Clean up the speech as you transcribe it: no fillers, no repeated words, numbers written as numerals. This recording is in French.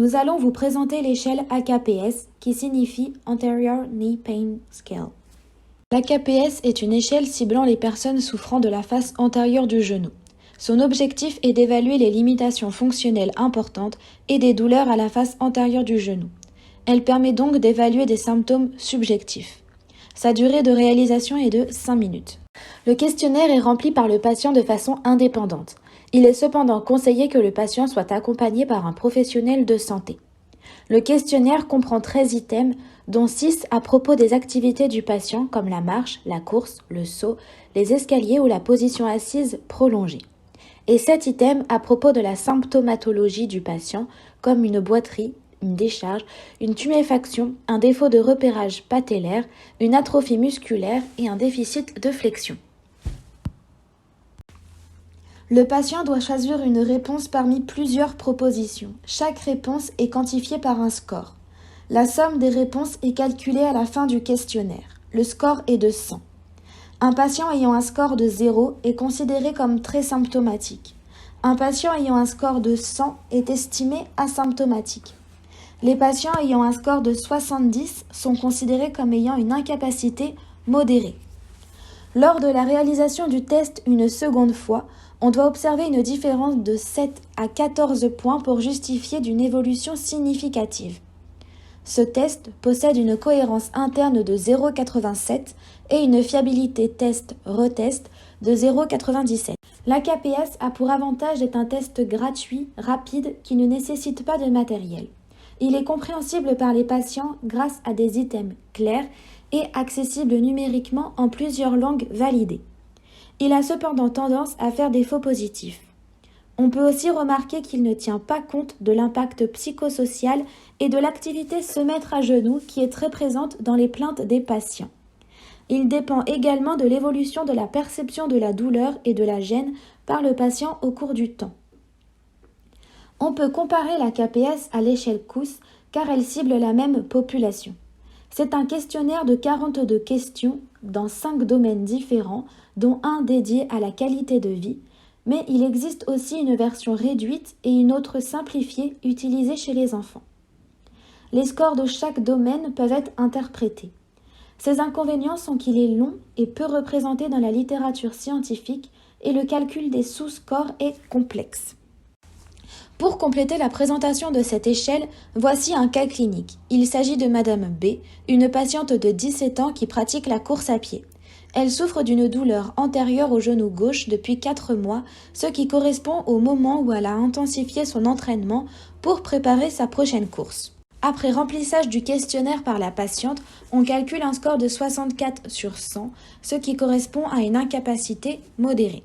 Nous allons vous présenter l'échelle AKPS qui signifie Anterior Knee Pain Scale. L'AKPS est une échelle ciblant les personnes souffrant de la face antérieure du genou. Son objectif est d'évaluer les limitations fonctionnelles importantes et des douleurs à la face antérieure du genou. Elle permet donc d'évaluer des symptômes subjectifs. Sa durée de réalisation est de 5 minutes. Le questionnaire est rempli par le patient de façon indépendante. Il est cependant conseillé que le patient soit accompagné par un professionnel de santé. Le questionnaire comprend 13 items, dont 6 à propos des activités du patient comme la marche, la course, le saut, les escaliers ou la position assise prolongée. Et 7 items à propos de la symptomatologie du patient comme une boiterie, une décharge, une tuméfaction, un défaut de repérage patellaire, une atrophie musculaire et un déficit de flexion. Le patient doit choisir une réponse parmi plusieurs propositions. Chaque réponse est quantifiée par un score. La somme des réponses est calculée à la fin du questionnaire. Le score est de 100. Un patient ayant un score de 0 est considéré comme très symptomatique. Un patient ayant un score de 100 est estimé asymptomatique. Les patients ayant un score de 70 sont considérés comme ayant une incapacité modérée. Lors de la réalisation du test une seconde fois, on doit observer une différence de 7 à 14 points pour justifier d'une évolution significative. Ce test possède une cohérence interne de 0,87 et une fiabilité test-retest de 0,97. L'AKPS a pour avantage d'être un test gratuit, rapide, qui ne nécessite pas de matériel. Il est compréhensible par les patients grâce à des items clairs et accessible numériquement en plusieurs langues validées. Il a cependant tendance à faire des faux positifs. On peut aussi remarquer qu'il ne tient pas compte de l'impact psychosocial et de l'activité se mettre à genoux qui est très présente dans les plaintes des patients. Il dépend également de l'évolution de la perception de la douleur et de la gêne par le patient au cours du temps. On peut comparer la KPS à l'échelle KOOS car elle cible la même population. C'est un questionnaire de 42 questions dans 5 domaines différents, dont un dédié à la qualité de vie, mais il existe aussi une version réduite et une autre simplifiée utilisée chez les enfants. Les scores de chaque domaine peuvent être interprétés. Ses inconvénients sont qu'il est long et peu représenté dans la littérature scientifique et le calcul des sous-scores est complexe. Pour compléter la présentation de cette échelle, voici un cas clinique. Il s'agit de Madame B, une patiente de 17 ans qui pratique la course à pied. Elle souffre d'une douleur antérieure au genou gauche depuis 4 mois, ce qui correspond au moment où elle a intensifié son entraînement pour préparer sa prochaine course. Après remplissage du questionnaire par la patiente, on calcule un score de 64 sur 100, ce qui correspond à une incapacité modérée.